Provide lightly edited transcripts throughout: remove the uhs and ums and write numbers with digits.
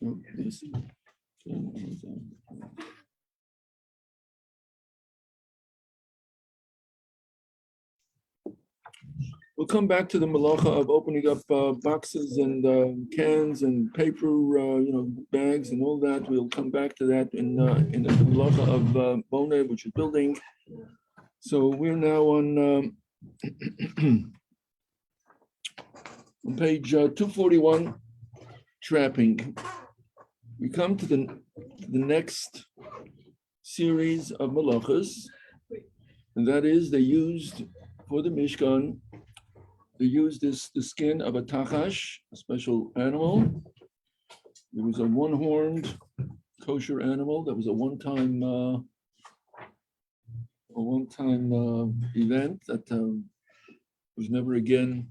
Yes. We'll come back to the malacha of opening up boxes and cans and paper, bags and all that. We'll come back to that in the malacha of bone, which is building. So we're now on on page 241, trapping. We come to the next series of malachas, and that is they used for the Mishkan. They used the skin of a tachash, a special animal. It was a one-horned kosher animal that was a one-time event that was never again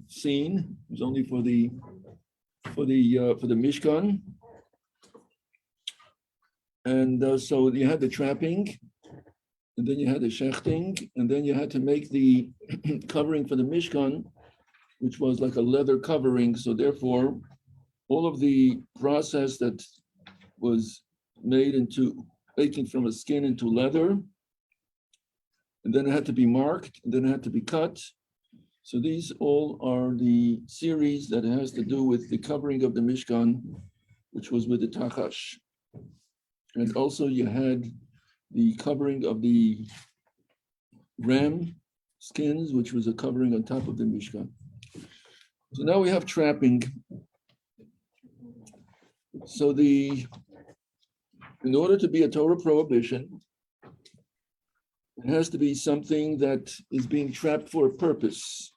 seen. It was only for the Mishkan, and so you had the trapping. And then you had the shechting, and then you had to make the covering for the Mishkan, which was like a leather covering. So therefore, all of the process that was made into making from a skin into leather, and then it had to be marked, and then it had to be cut. So these all are the series that has to do with the covering of the Mishkan, which was with the tachash. And also you had the covering of the ram skins, which was a covering on top of the Mishkan. So now we have trapping. So in order to be a Torah prohibition, it has to be something that is being trapped for a purpose.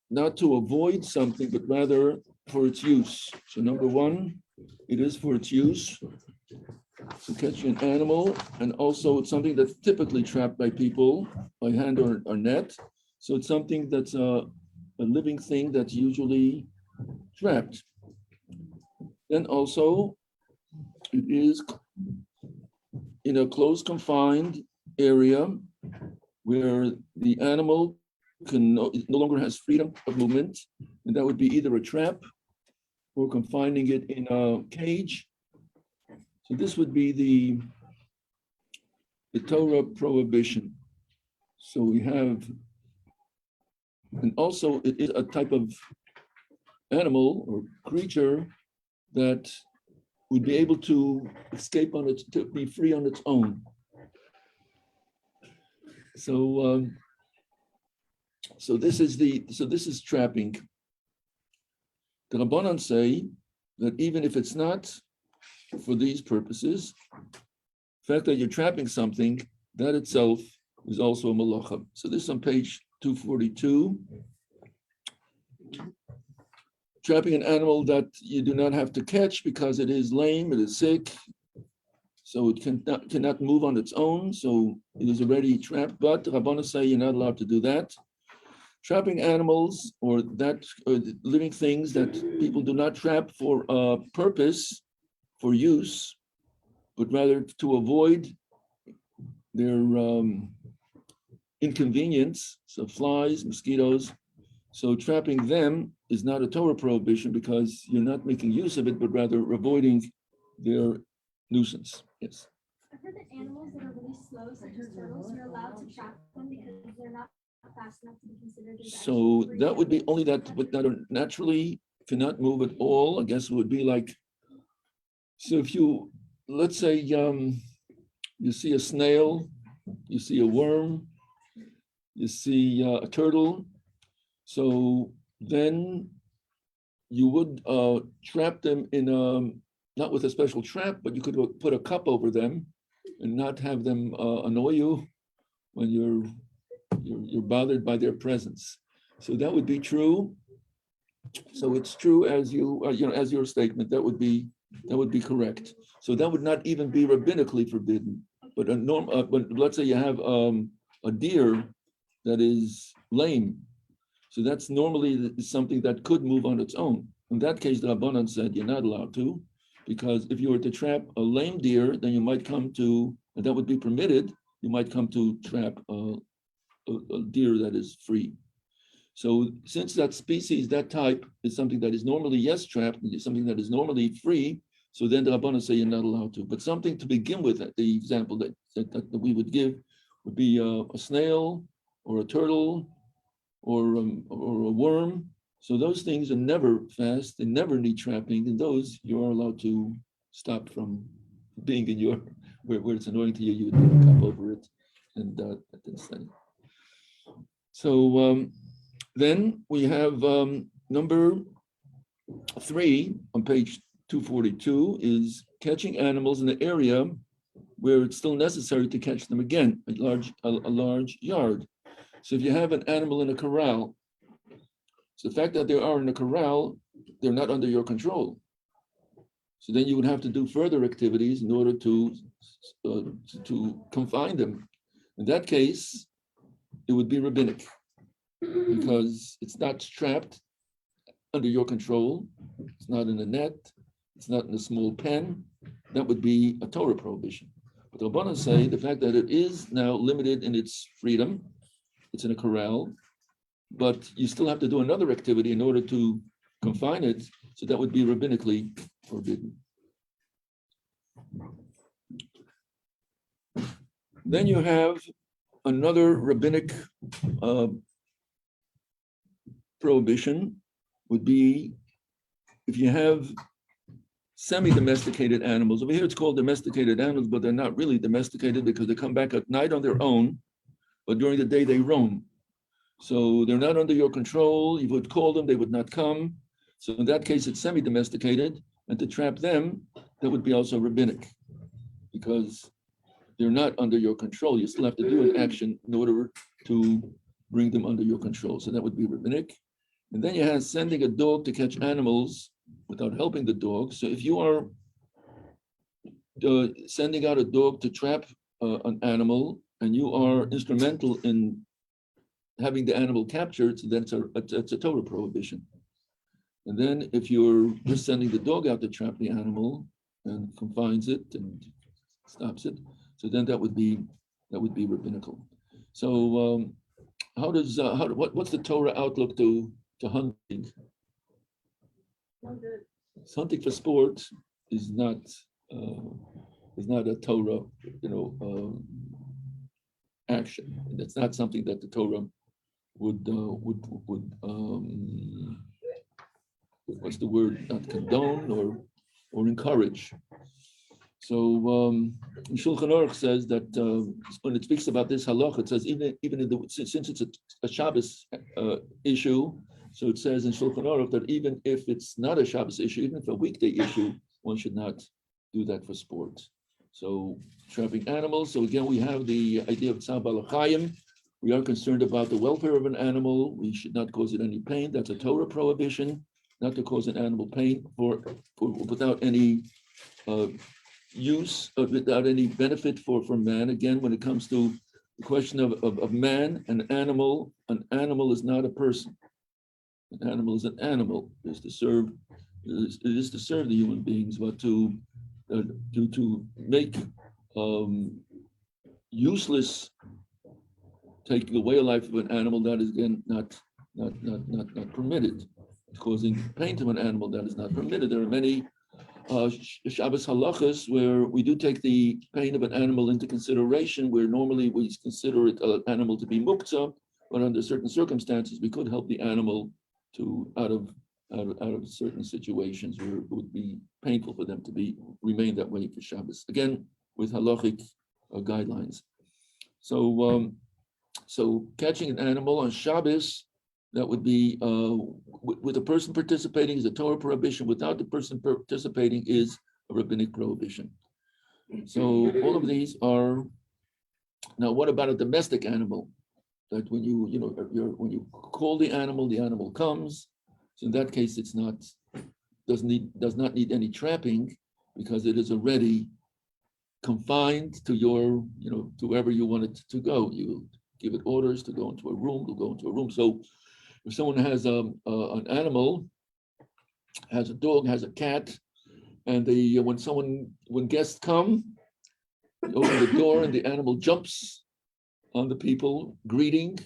Not to avoid something, but rather for its use. So number one, it is for its use, to catch an animal, and also it's something that's typically trapped by people by hand or net. So it's something that's a living thing that's usually trapped. Then also it is in a closed confined area where the animal no longer has freedom of movement, and that would be either a trap or confining it in a cage. So this would be the Torah prohibition. So we have, and also it is a type of animal or creature that would be able to escape to be free on its own. So this is trapping. The Rabbanan say that even if it's not for these purposes, the fact that you're trapping something, that itself is also a malacha. So this is on page 242. Trapping an animal that you do not have to catch because it is lame, it is sick, so it cannot move on its own, so it is already trapped, but the Rabbanan say you're not allowed to do that. Trapping animals or living things that people do not trap for a purpose, for use, but rather to avoid their inconvenience, so flies, mosquitoes. So trapping them is not a Torah prohibition because you're not making use of it, but rather avoiding their nuisance. Yes. I've heard that animals that are really slow, such as turtles, you're allowed to trap them because they're not fast enough to be considered. So that would be only that are naturally cannot move at all. I guess it would be like, so if you, let's say you see a snail, you see a worm, you see a turtle, so then you would trap them in not with a special trap, but you could put a cup over them and not have them annoy you when you're bothered by their presence. So that would be true. So it's true as as your statement. That would be correct. So that would not even be rabbinically forbidden. But but let's say you have a deer that is lame. So that's normally something that could move on its own. In that case, the Rabbanan said you're not allowed to, because if you were to trap a lame deer, then you might come to, and that would be permitted, you might come to trap a deer that is free. So since that species, that type is something that is normally yes trapped, something that is normally free, so then the Rabbanan say you're not allowed to. But something to begin with, the example that we would give would be a snail or a turtle or a worm. So those things are never fast, they never need trapping, and those you are allowed to stop from being in your, where it's annoying to you, you would come over it and instead. So then we have number 3 on page 242 is catching animals in the area where it's still necessary to catch them again, a large yard. So if you have an animal in a corral, so the fact that they are in a corral, they're not under your control. So then you would have to do further activities in order to confine them. In that case, it would be rabbinic because it's not trapped under your control. It's not in a net. It's not in a small pen. That would be a Torah prohibition. But the Rabbanan say the fact that it is now limited in its freedom, it's in a corral, but you still have to do another activity in order to confine it. So that would be rabbinically forbidden. Then you have another rabbinic prohibition would be if you have semi-domesticated animals. Over here it's called domesticated animals, but they're not really domesticated because they come back at night on their own, but during the day they roam. So they're not under your control. You would call them, they would not come. So in that case, it's semi-domesticated, and to trap them, that would be also rabbinic because they're not under your control. You still have to do an action in order to bring them under your control. So that would be rabbinic. And then you have sending a dog to catch animals without helping the dog. So if you are sending out a dog to trap an animal and you are instrumental in having the animal captured, so then it's a Torah prohibition. And then if you're just sending the dog out to trap the animal and confines it and stops it, so then that would be rabbinical. So what's the Torah outlook to hunting? Hunting for sport is not a Torah, action. That's not something that the Torah would what's the word? Not condone or encourage. So Shulchan Aruch says that when it speaks about this halacha, it says since it's a Shabbos issue, so it says in Shulchan Aruch that even if it's not a Shabbos issue, even if a weekday issue, one should not do that for sport. So trapping animals. So again, we have the idea of tzar balachayim. We are concerned about the welfare of an animal. We should not cause it any pain. That's a Torah prohibition, not to cause an animal pain without any use, without any benefit for man. Again, when it comes to the question of man and animal is not a person. An animal is an animal. It is to serve the human beings, but to make useless taking away a life of an animal, that is again not permitted. Causing pain to an animal, that is not permitted. There are many Shabbos halachas where we do take the pain of an animal into consideration, where normally we consider it an animal to be muktzah, but under certain circumstances we could help the animal to out of certain situations where it would be painful for them to remain that way for Shabbos. Again, with halachic guidelines. So catching an animal on Shabbos, that would be with a person participating is a Torah prohibition. Without the person participating is a rabbinic prohibition. So all of these are. Now, what about a domestic animal? That when when you call the animal comes. So in that case, does not need any trapping because it is already confined to your to wherever you want it to go. You give it orders to go into a room. It'll go into a room. So if someone has an animal, has a dog, has a cat, and when guests come, you open the door and the animal jumps on the people, greeting,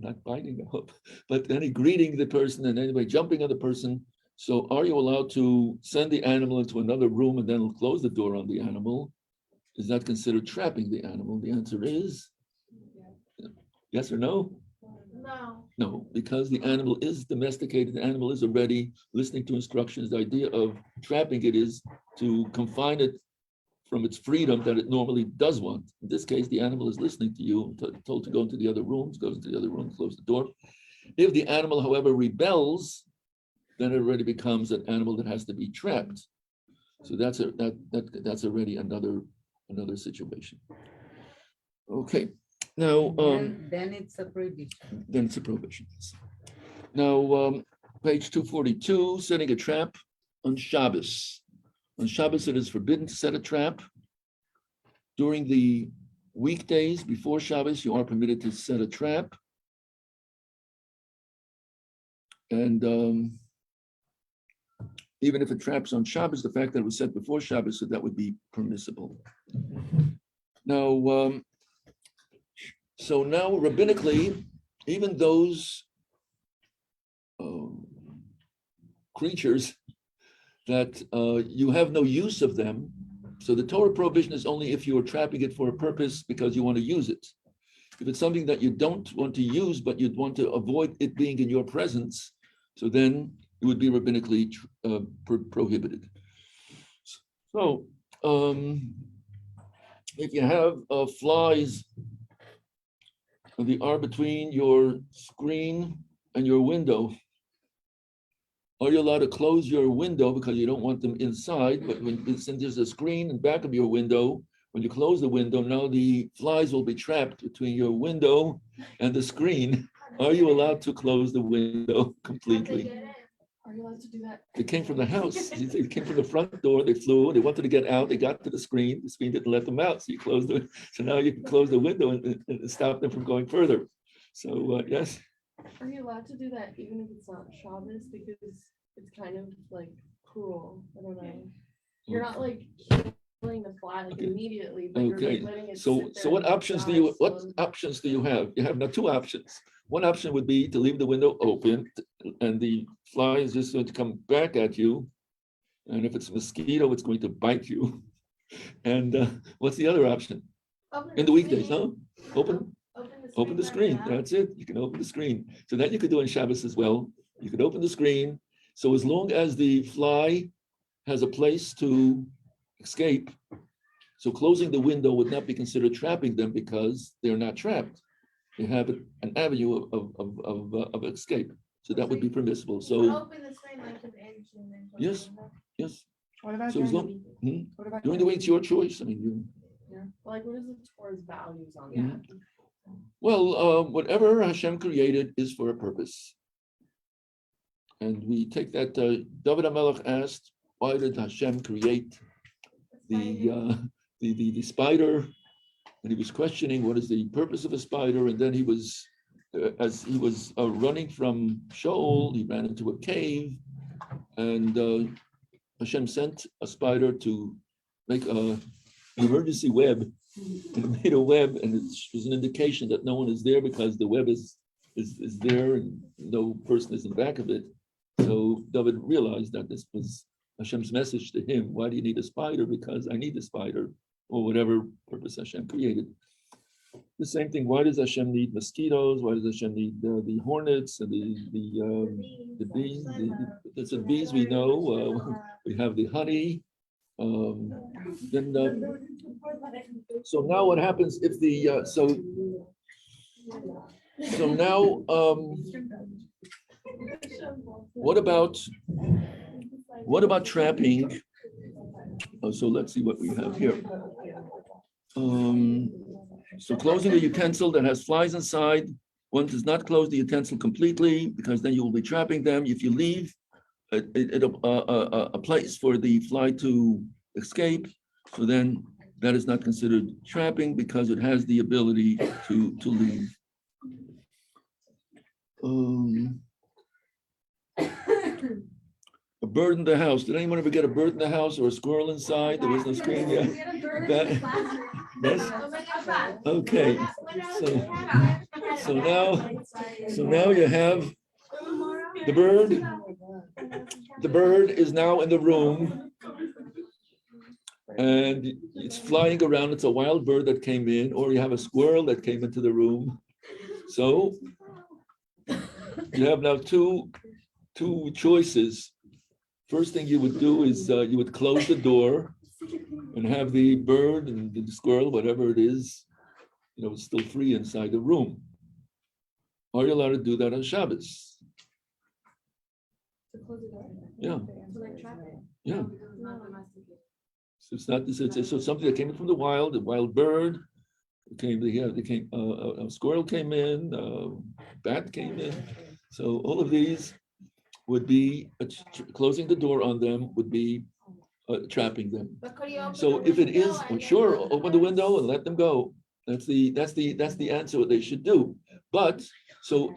not biting, I hope, but any greeting the person and anyway jumping on the person. So are you allowed to send the animal into another room and then close the door on the animal? Is that considered trapping the animal? The answer is yes or no? No. No, because the animal is domesticated, the animal is already listening to instructions. The idea of trapping it is to confine it from its freedom that it normally does want. In this case, the animal is listening to you, told to go into the other rooms, goes into the other room, close the door. If the animal, however, rebels, then it already becomes an animal that has to be trapped. So that's already another situation. Okay, now then it's a prohibition. Then it's a prohibition. Now, page 242, setting a trap on Shabbos. On Shabbos, it is forbidden to set a trap. During the weekdays before Shabbos, you are permitted to set a trap. And even if it traps on Shabbos, the fact that it was set before Shabbos, so that would be permissible. Now, so now rabbinically, even those creatures that you have no use of them. So the Torah prohibition is only if you are trapping it for a purpose because you want to use it. If it's something that you don't want to use, but you'd want to avoid it being in your presence, so then it would be rabbinically prohibited. So if you have flies that are between your screen and your window, are you allowed to close your window because you don't want them inside? But since there's a screen in back of your window, when you close the window, now the flies will be trapped between your window and the screen. Are you allowed to close the window completely? Are you allowed to do that? They came from the house. They came from the front door. They flew. They wanted to get out. They got to the screen. The screen didn't let them out. So you closed it. So now you can close the window and stop them from going further. So yes. Are you allowed to do that even if it's not Shabbos? Because it's kind of like cruel. I don't know. You're not like killing the fly like immediately, but you're like letting it So sit there what and options do die you slowly. have? You have now two options. One option would be to leave the window open and the fly is just going to come back at you. And if it's a mosquito, it's going to bite you. And what's the other option? In the weekdays, huh? Open the screen. That's it. You can open the screen. So that you could do on Shabbos as well. You could open the screen. So as long as the fly has a place to escape, so closing the window would not be considered trapping them because they're not trapped. They have an avenue of escape. So that would be permissible. So Open the screen like an inch and then. yes, yes. What about So as during the long week? What about during the week, it's your choice. I mean, Yeah. Like, what is the Torah's values on Mhm. that? well, whatever Hashem created is for a purpose. And we take that, David HaMelech asked, why did Hashem create the spider? And he was questioning what is the purpose of a spider. And then he was, as he was running from Sheol, he ran into a cave. And Hashem sent a spider to make an emergency web. And it made a web, and it was an indication that no one is there because the web is there and no person is in the back of it. So David realized that this was Hashem's message to him. Why do you need a spider? Because I need a spider, or whatever purpose Hashem created. The same thing. Why does Hashem need mosquitoes? Why does Hashem need the hornets and the bees? The bees we know. We have the honey. So now what happens if the so now what about trapping? So let's see what we have here. So closing a utensil that has flies inside, one does not close the utensil completely because then you will be trapping them. If you leave a place for the fly to escape, so then that is not considered trapping because it has the ability to leave. A bird in the house. Did anyone ever get a bird in the house or a squirrel inside? There was no screen yet. Yes? Okay. So now you have the bird. The bird is now in the room and it's flying around. It's a wild bird that came in, or you have a squirrel that came into the room. So you have now two choices. First thing you would do is you would close the door and have the bird and the squirrel, whatever it is, still free inside the room. Are you allowed to do that on Shabbos? Yeah. Yeah. So it's not this. It's something that came in from the wild bird. A squirrel came in, bat came in. So all of these would be closing the door on them would be trapping them. So if it is, sure, open the window and let them go. That's the answer what they should do. But so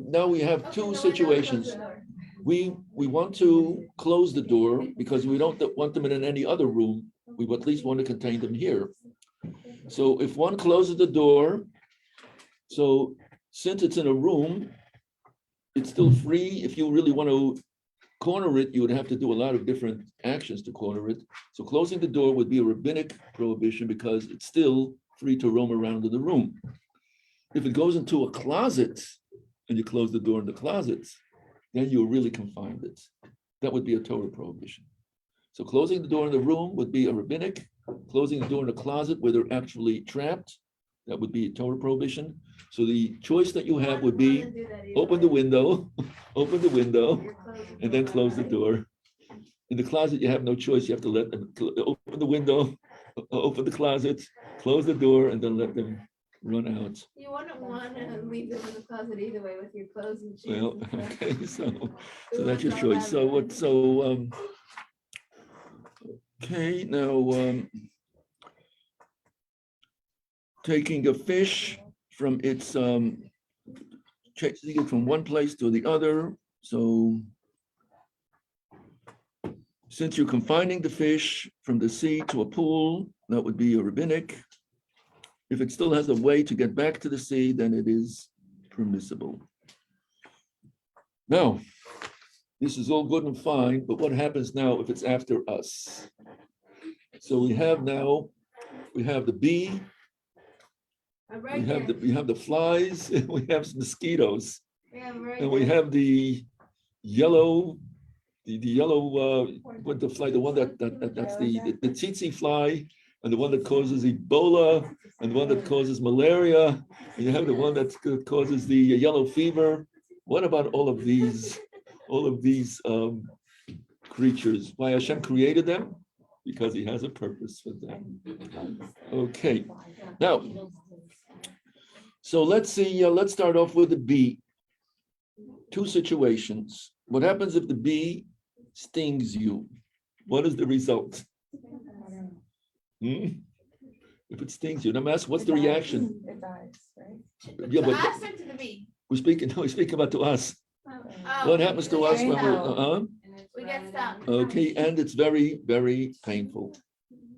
now we have two situations. We want to close the door because we don't want them in any other room. We at least want to contain them here. So if one closes the door, so since it's in a room, it's still free. If you really want to corner it, you would have to do a lot of different actions to corner it. So closing the door would be a rabbinic prohibition because it's still free to roam around in the room. If it goes into a closet and you close the door in the closet, then you really confined it. That would be a Torah prohibition. So closing the door in the room would be a rabbinic. Closing the door in the closet where they're actually trapped, that would be a Torah prohibition. So the choice that you have would be open the window, and then close the door. In the closet, you have no choice. You have to let them open the window, open the closet, close the door, and then let them run out. You wouldn't want to leave them in the closet either way with your clothes and shoes. Well, and stuff. okay, so that's your choice. Okay, now taking a fish from its chasing it from one place to the other. So since you're confining the fish from the sea to a pool, that would be a rabbinic. If it still has a way to get back to the sea, then it is permissible. Now, this is all good and fine, but what happens now if it's after us? So we have the bee, we have the flies, we have mosquitoes, and we have the yellow, the yellow what the fly, the one that's the tsetse fly, and the one that causes Ebola, and the one that causes malaria, and you have the one that causes the yellow fever. What about all of these creatures? Why Hashem created them? Because he has a purpose for them. Okay, now, so let's see, let's start off with the bee. Two situations. What happens if the bee stings you? What is the result? If it stings you, now I'm asking, what's the reaction? It dies, right? Yeah, To but us or to the bee? we're speaking about to us. Oh, What happens to us when we're, we get stung. okay, and it's very, very painful.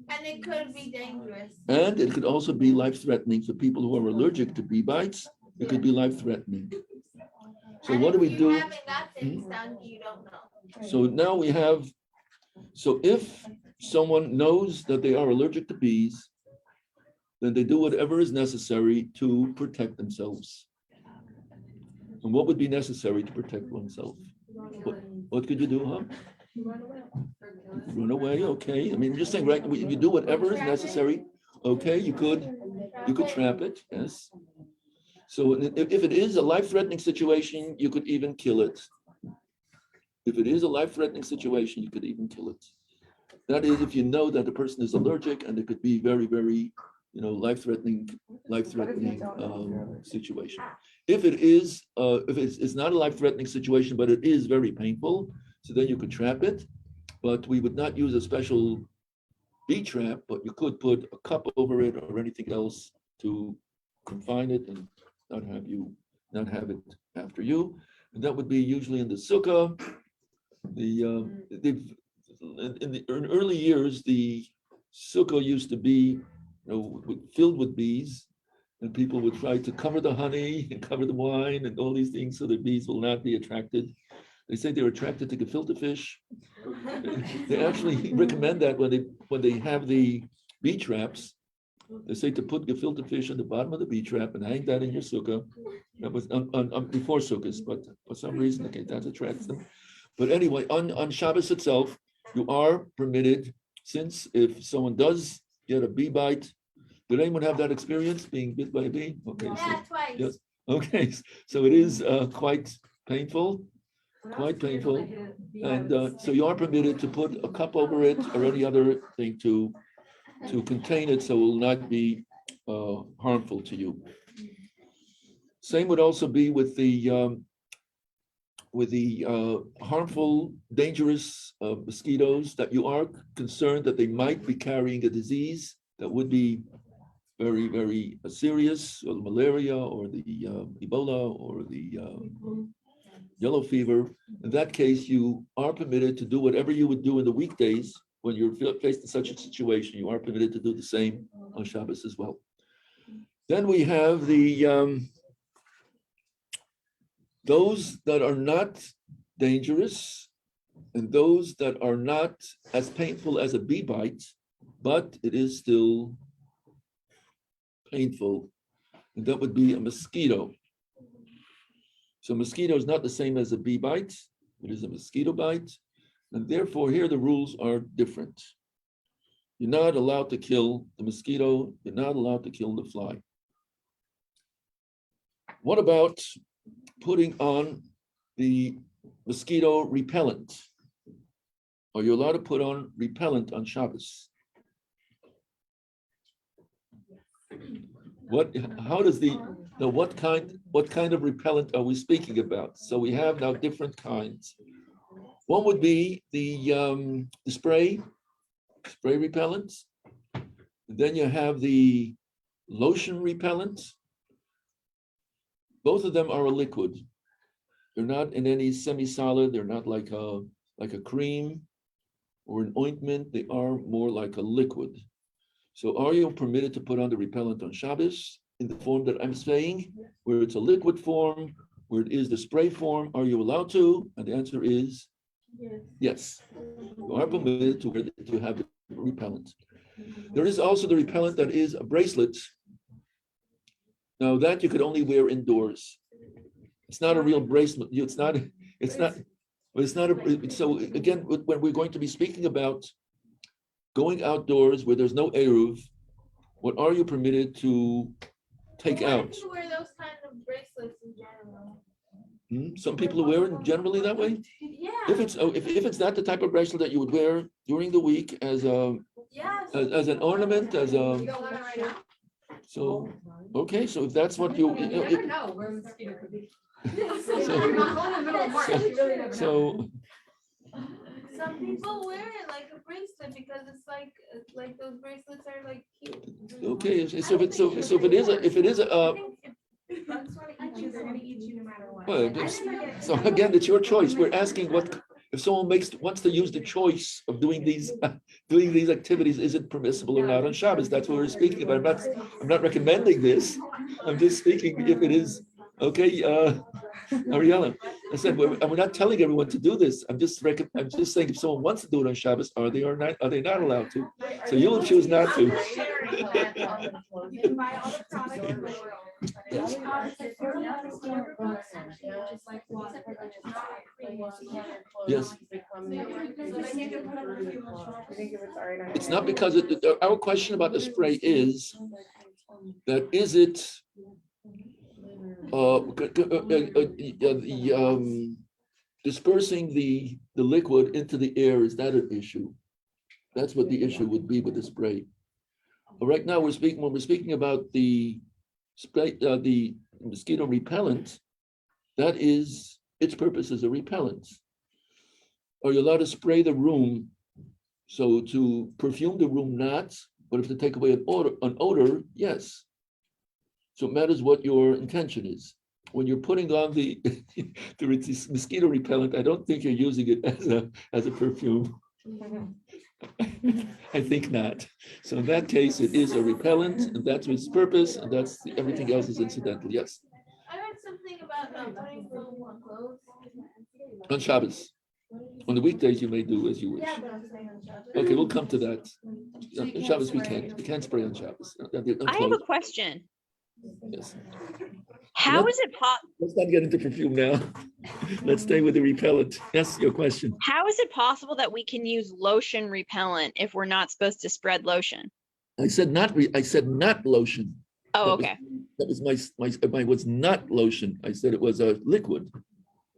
And it could be dangerous. And it could also be life-threatening for people who are allergic to bee bites. It could be life-threatening. So And what do if we you do? haven't got things done, you don't know. So now we have, so if someone knows that they are allergic to bees, then they do whatever is necessary to protect themselves. And what would be necessary to protect oneself? What could you do, huh? Run away, okay. I mean, just saying, right? You do whatever is necessary. Okay, you could trap it, yes. So if it is a life-threatening situation, you could even kill it. If it is a life-threatening situation, you could even kill it. That is, if you know that the person is allergic and it could be very, very, life-threatening situation. If it is, if it's not a life-threatening situation, but it is very painful, so then you could trap it. But we would not use a special bee trap, but you could put a cup over it or anything else to confine it and not have it after you. And that would be usually in the sukkah. In early years, the sukkah used to be filled with bees, and people would try to cover the honey and cover the wine and all these things so the bees will not be attracted. They say they're attracted to gefilte fish. They actually recommend that when they have the bee traps. They say to put gefilte fish on the bottom of the bee trap and hang that in your sukkah. That was before sukkahs, but for some reason, okay, that attracts them. But anyway, on Shabbos itself, you are permitted, since if someone does get a bee bite, did anyone have that experience, being bit by a bee? Okay, Yeah, twice. yes, okay, so it is quite painful, and so you are permitted to put a cup over it or any other thing to contain it so it will not be harmful to you. Same would also be with the harmful, dangerous mosquitoes that you are concerned that they might be carrying a disease that would be very, very serious, or the malaria, or the Ebola, or the yellow fever. In that case, you are permitted to do whatever you would do in the weekdays when you're faced in such a situation. You are permitted to do the same on Shabbos as well. Then we have those that are not dangerous and those that are not as painful as a bee bite, but it is still painful, and that would be a mosquito. So mosquito is not the same as a bee bite, it is a mosquito bite, and therefore here the rules are different. You're not allowed to kill the mosquito, you're not allowed to kill the fly. What about putting on the mosquito repellent? Are you allowed to put on repellent on Shabbos? What kind of repellent are we speaking about? So we have now different kinds. One would be the spray repellent. Then you have the lotion repellent. Both of them are a liquid. They're not in any semi-solid. They're not like a cream or an ointment. They are more like a liquid. So are you permitted to put on the repellent on Shabbos in the form that I'm saying, where it's a liquid form, where it is the spray form? Are you allowed to? And the answer is yes. You are permitted to have the repellent. There is also the repellent that is a bracelet. Now that you could only wear indoors. It's not a real bracelet. So again, when we're going to be speaking about going outdoors where there's no eruv, what are you permitted to take out? You wear those kinds of bracelets in general. Some people wear it generally that way. Yeah. If it's not the type of bracelet that you would wear during the week as an ornament, You don't want it right now? so okay, so if that's what you never know where a mosquito could be. so Some people wear it like a bracelet because it's like those bracelets are like cute. okay, so if it is a Bugs want to eat you, they're gonna eat you no matter what. well, so again, it's your choice. We're asking what if someone wants to use the choice of doing these activities, is it permissible or not on Shabbos? That's what we're speaking about. I'm not recommending this. I'm just speaking if it is. Okay, Ariella, I said we're not telling everyone to do this. I'm just saying if someone wants to do it on Shabbos, are they not allowed to? So you will choose not to. Yes. It's not because our question about the spray is that is it dispersing the liquid into the air, is that an issue? That's what the issue would be with the spray. But right now when we're speaking about the spray, the mosquito repellent, that is its purpose as a repellent. Are you allowed to spray the room? So to perfume the room, not, but if to take away an odor, yes. So it matters what your intention is. When you're putting on the mosquito repellent, I don't think you're using it as a perfume. I think not. So in that case, it is a repellent, and that's its purpose, and that's everything else is incidental. Yes, I read something about not putting food on clothes. on Shabbos. On the weekdays, you may do as you wish. Yeah, but I'm saying on Shabbos. Okay, we'll come to that. So you On Shabbos, we spray. can't. We can't spray on Shabbos. On I have a clothes, question. yes. How Let- is it Let's not get into perfume now. Let's stay with the repellent. Yes, your question. how is it possible that we can use lotion repellent if we're not supposed to spread lotion? I said not. I said not lotion. Oh, That was- okay. That was my was not lotion. I said it was a liquid.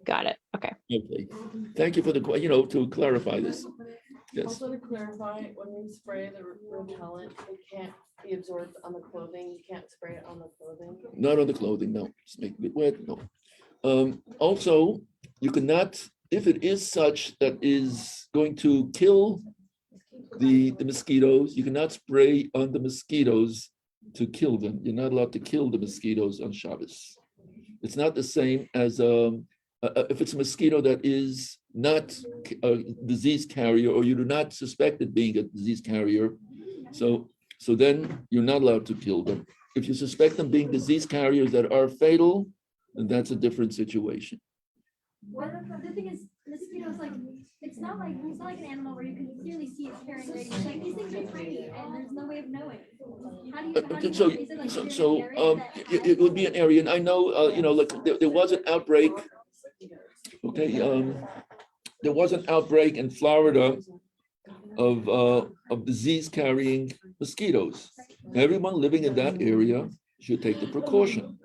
Got it. Okay. Okay. Thank you for the to clarify this. Yes. Also to clarify, when we spray the repellent, it can't be absorbed on the clothing. You can't spray it on the clothing. Not on the clothing, no. Just making it wet, no. Also, you cannot, if it is such that is going to kill the mosquitoes, you cannot spray on the mosquitoes to kill them. You're not allowed to kill the mosquitoes on Shabbos. It's not the same as if it's a mosquito that is not a disease carrier, or you do not suspect it being a disease carrier. So then you're not allowed to kill them. If you suspect them being disease carriers that are fatal, then that's a different situation. Well, the thing is, mosquitoes, like, it's not like an animal where you can clearly see it's carrying radiation. Like, these things are tiny and there's no way of knowing. How do you know? Is it like you're in an area that- It would be an area, and I know, like there was an outbreak. Okay, there was an outbreak in Florida of disease-carrying mosquitoes. Everyone living in that area should take the precaution.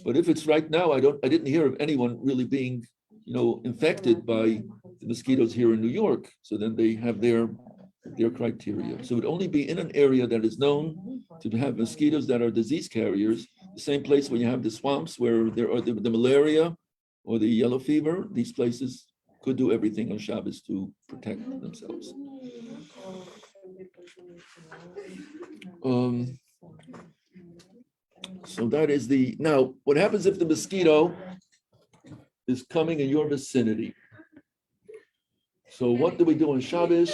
But if it's right now, I didn't hear of anyone really being, infected by the mosquitoes here in New York. So then they have their criteria. So it would only be in an area that is known to have mosquitoes that are disease carriers. The same place where you have the swamps where there are the malaria or the yellow fever. These places could do everything on Shabbos to protect themselves. So that is now, what happens if the mosquito is coming in your vicinity? So what do we do on Shabbos?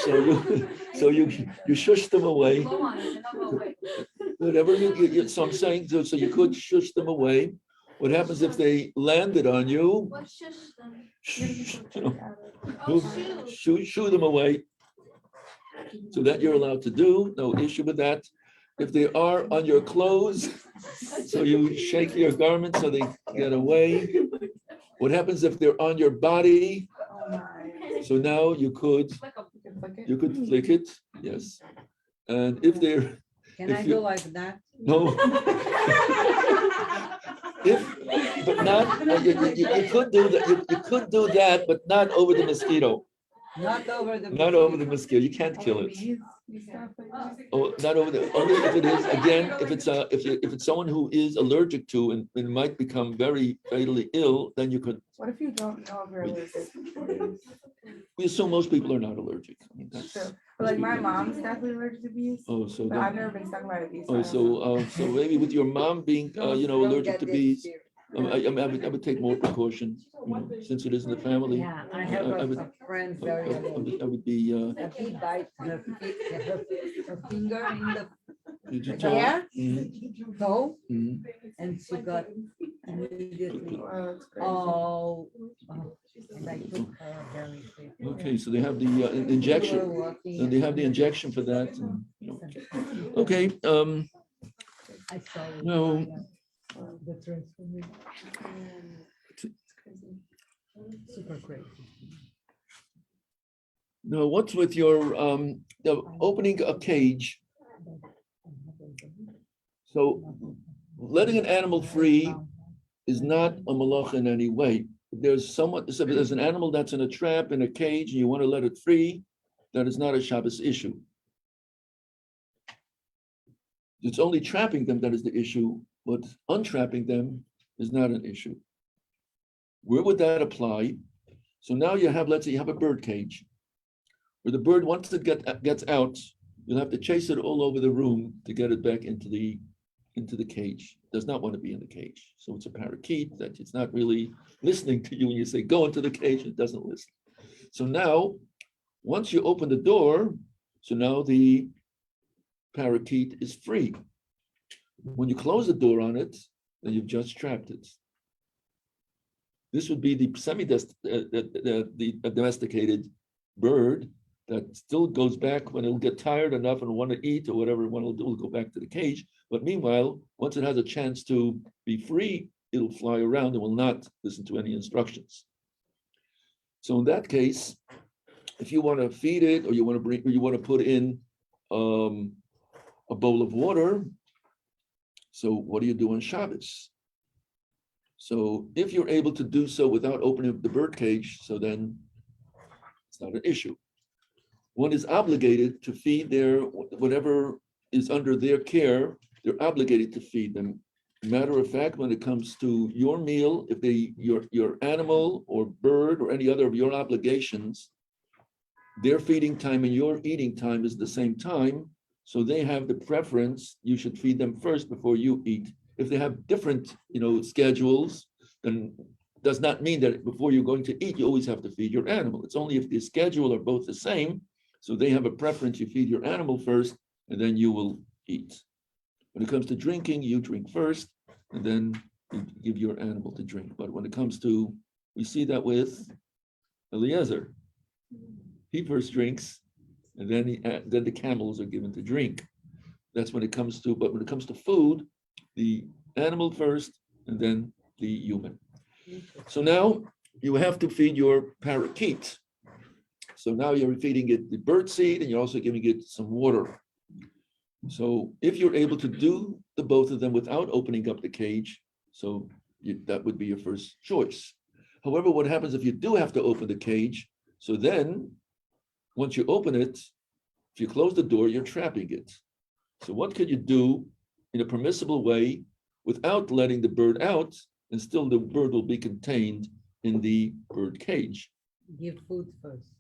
So you shush them away. Blow on it, and I'll go away. Whatever so I'm saying, so you could shush them away. What happens if they landed on you? What shush them? You shoo them away. So that you're allowed to do, no issue with that. If they are on your clothes, so you shake your garment so they get away. What happens if they're on your body? So now you could flick it, yes. And if they're, Can if I you- go like that? no. But not, you could do that, you could do that, but not over the mosquito. Not over the. Not over the mosquito, you can't kill it. Oh, not over the, only if it is, again, if it's someone who is allergic to and might become very fatally ill, then you could, What if you don't know if you're allergic? we assume most people are not allergic. I mean, that's, True. But like my mom's definitely allergic to bees, oh, so, but I've then- never been stung by a bee. oh, I don't know. so maybe with your mom being, allergic to bees, I would take more precaution, since it is in the family. Yeah, I have I would- a friend I very allergic. would be, A bee bites her finger in the did you Yeah. Mhm, toe, mhm. and she got immediately, Oh, that's crazy. and I took her very quick. Okay, so they have the injection, We were walking and they have the injection for that. Okay, I saw it. no, The transformation. Super crazy. no, what's with your, opening a cage? So letting an animal free is not a malach in any way. So if there's an animal that's in a trap, in a cage, and you want to let it free, that is not a Shabbos issue. It's only trapping them that is the issue, but untrapping them is not an issue. Where would that apply? So now you have, let's say you have a bird cage, where the bird, once it gets out, you'll have to chase it all over the room to get it back into the cage. It does not want to be in the cage. So it's a parakeet that it's not really listening to you when you say, go into the cage, it doesn't listen. So now, once you open the door, So now the parakeet is free. When you close the door on it, then you've just trapped it. This would be the semi-domesticated bird that still goes back when it'll get tired enough and want to eat or whatever one will do, will go back to the cage. But meanwhile, once it has a chance to be free, it'll fly around and will not listen to any instructions. So in that case, if you want to feed it or you want to put in a bowl of water, so what do you do on Shabbos? So if you're able to do so without opening up the bird cage, so then it's not an issue. One is obligated to feed their, whatever is under their care, they're obligated to feed them. Matter of fact, when it comes to your meal, if your animal or bird or any other of your obligations, their feeding time and your eating time is the same time, so they have the preference, you should feed them first before you eat. If they have different, schedules, then does not mean that before you're going to eat, you always have to feed your animal. It's only if the schedule are both the same, so they have a preference, you feed your animal first, and then you will eat. When it comes to drinking, you drink first, and then you give your animal to drink. But when it comes to, we see that with Eliezer. He first drinks, and then the camels are given to drink. That's when it comes to, but when it comes to food, the animal first, and then the human. So now you have to feed your parakeet. So now you're feeding it the bird seed, and you're also giving it some water. So if you're able to do the both of them without opening up the cage, so that would be your first choice. However, what happens if you do have to open the cage? So then, once you open it, if you close the door, you're trapping it. So what could you do in a permissible way without letting the bird out, and still the bird will be contained in the bird cage? Give food first.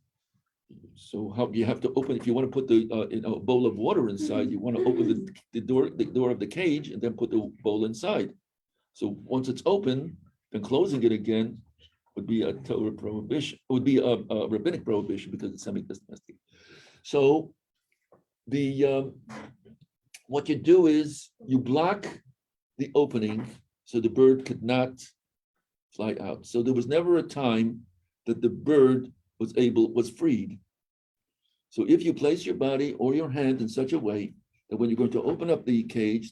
So how you have to open, if you want to put a bowl of water inside, you want to open the door of the cage and then put the bowl inside. So once it's open, then closing it again would be a Torah prohibition. It would be a rabbinic prohibition because it's semi-domesticated. So what you do is you block the opening so the bird could not fly out. So there was never a time that the bird was freed. So if you place your body or your hand in such a way that when you're going to open up the cage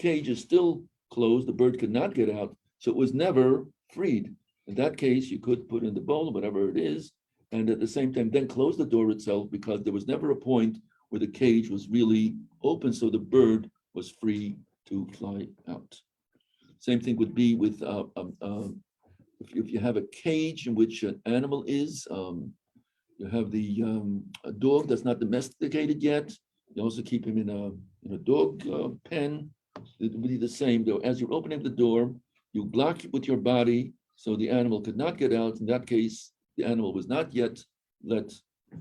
is still closed, the bird could not get out, so it was never freed. In that case, you could put in the bowl, whatever it is, and at the same time then close the door itself, because there was never a point where the cage was really open, so the bird was free to fly out. Same thing would be with if you have a cage in which an animal is, you have a dog that's not domesticated yet. You also keep him in a dog pen. It would be the same, though. As you're opening the door, you block it with your body so the animal could not get out. In that case, the animal was not yet let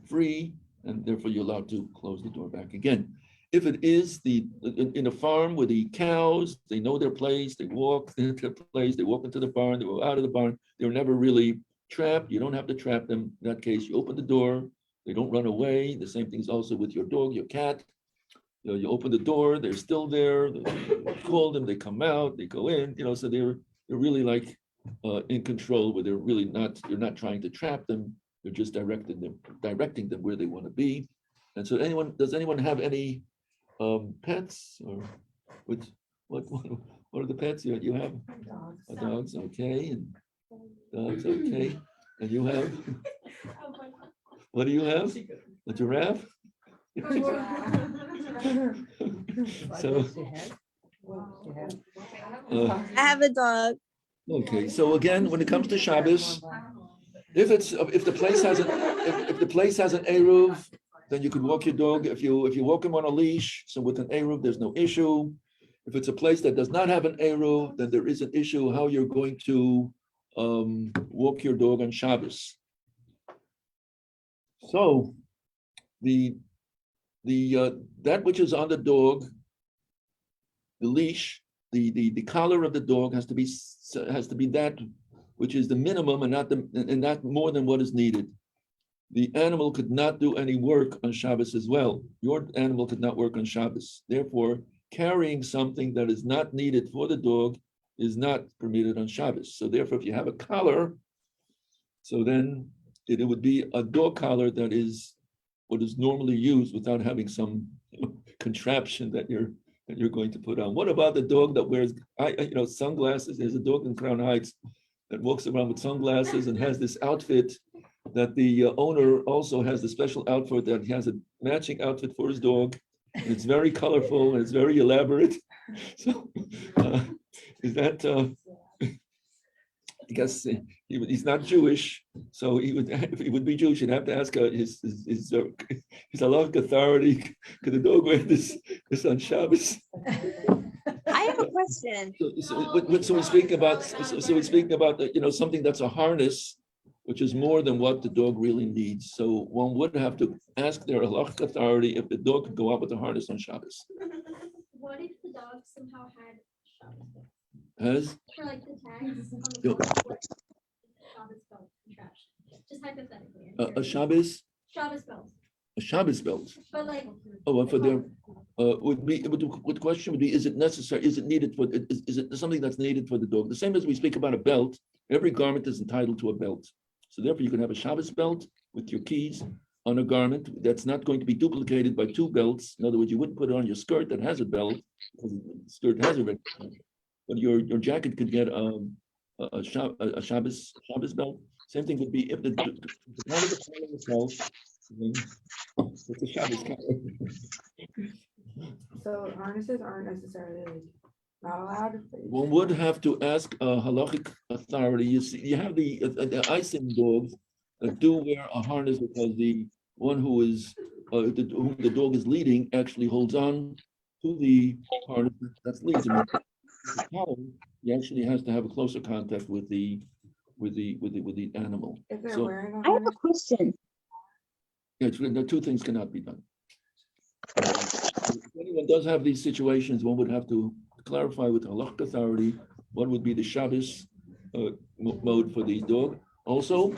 free, and therefore you're allowed to close the door back again. If it is in a farm where the cows, they know their place, they walk into their place, they walk into the barn, they go out of the barn, they're never really trapped. You don't have to trap them. In that case, you open the door, they don't run away. The same thing is also with your dog, your cat. You open the door, they're still there. You call them, they come out, they go in. So they're really like in control, where they're really not. You're not trying to trap them. You're just directing them where they want to be. And so, does anyone have any pets, or what are the pets you have? Dogs, okay, and dogs, okay, and you have. What do you have? A giraffe? So, I have a dog. okay, so again, when it comes to Shabbos, if the place has an eruv, then you could walk your dog. If you walk him on a leash, so with an eruv, there's no issue. If it's a place that does not have an eruv, then there is an issue how you're going to walk your dog on Shabbos. So that which is on the dog, the leash, the collar of the dog has to be that which is the minimum, and not more than what is needed. the animal could not do any work on Shabbos as well. Your animal could not work on Shabbos. Therefore, carrying something that is not needed for the dog is not permitted on Shabbos. So therefore, if you have a collar, so then it would be a dog collar that is what is normally used without having some contraption that you're going to put on. What about the dog that wears sunglasses? There's a dog in Crown Heights that walks around with sunglasses and has this outfit that the owner also has the special outfit that he has a matching outfit for his dog. And it's very colorful and it's very elaborate. So is that, I guess he's not Jewish, so if he would be Jewish, he'd have to ask his halachic authority, could the dog wear this on Shabbos? I have a question. So we're speaking about something that's a harness, which is more than what the dog really needs. So one would have to ask their halachic authority if the dog could go out with a harness on Shabbos. What if the dog somehow had Shabbos belt? Has? For like the tags on the Yo. dog, Shabbos belt contraption. Just hypothetically. A Shabbos? Shabbos belt. A Shabbos belt. But like. Oh, for their, the question would be, is it necessary, is it needed for, is it something that's needed for the dog? The same as we speak about a belt, every garment is entitled to a belt. So therefore you can have a Shabbos belt with your keys on a garment that's not going to be duplicated by two belts. In other words, you wouldn't put it on your skirt that has a belt, because the skirt has a red belt. But your jacket could get a Shabbos belt. Same thing would be if the collar itself, it's a Shabbos collar. So harnesses aren't necessarily like not allowed. One would have to ask a halachic authority. You see, you have the icing dogs that do wear a harness because the one who is whom the dog is leading actually holds on to the harness that's leads him. The collar, he actually has to have a closer contact with the animal. If they're So wearing a I have harness, a question. yeah, the two things cannot be done. If anyone does have these situations, one would have to clarify with the halachic authority what would be the Shabbos mode for the dog. Also,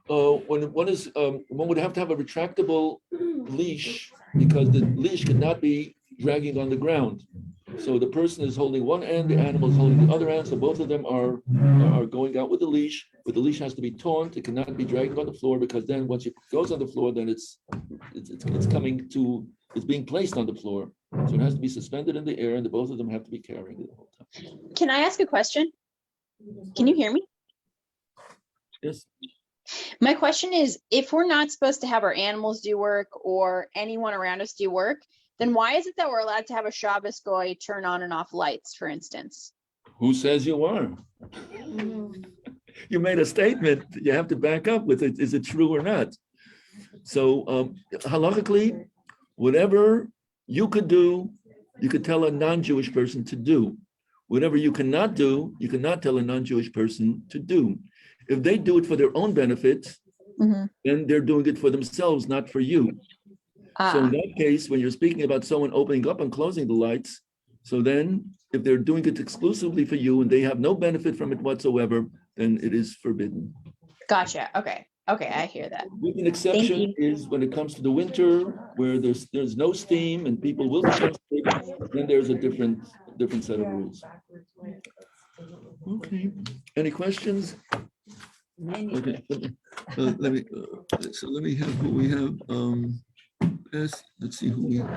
when one would have to have a retractable leash because the leash cannot be dragging on the ground. So the person is holding one end, the animal is holding the other end. So both of them are going out with the leash, but the leash has to be taut. It cannot be dragging on the floor because then once it goes on the floor, then it's being placed on the floor. So it has to be suspended in the air, and both of them have to be carrying it the whole time. Can I ask a question? Can you hear me? Yes. My question is, if we're not supposed to have our animals do work or anyone around us do work, then why is it that we're allowed to have a Shabbos goy turn on and off lights, for instance? Who says you are? You made a statement. You have to back up with it. Is it true or not? So halachically, whatever you could do, you could tell a non-Jewish person to do. Whatever you cannot do, you cannot tell a non-Jewish person to do. If they do it for their own benefit, then they're doing it for themselves, not for you. So in that case, when you're speaking about someone opening up and closing the lights, so then if they're doing it exclusively for you and they have no benefit from it whatsoever, then it is forbidden. Gotcha. Okay. Okay, I hear that. With an exception is when it comes to the winter, where there's no steam and people will be constipated, then there's a different set of rules. Okay. Any questions? Okay. Let me have who we have. Let's see who we have.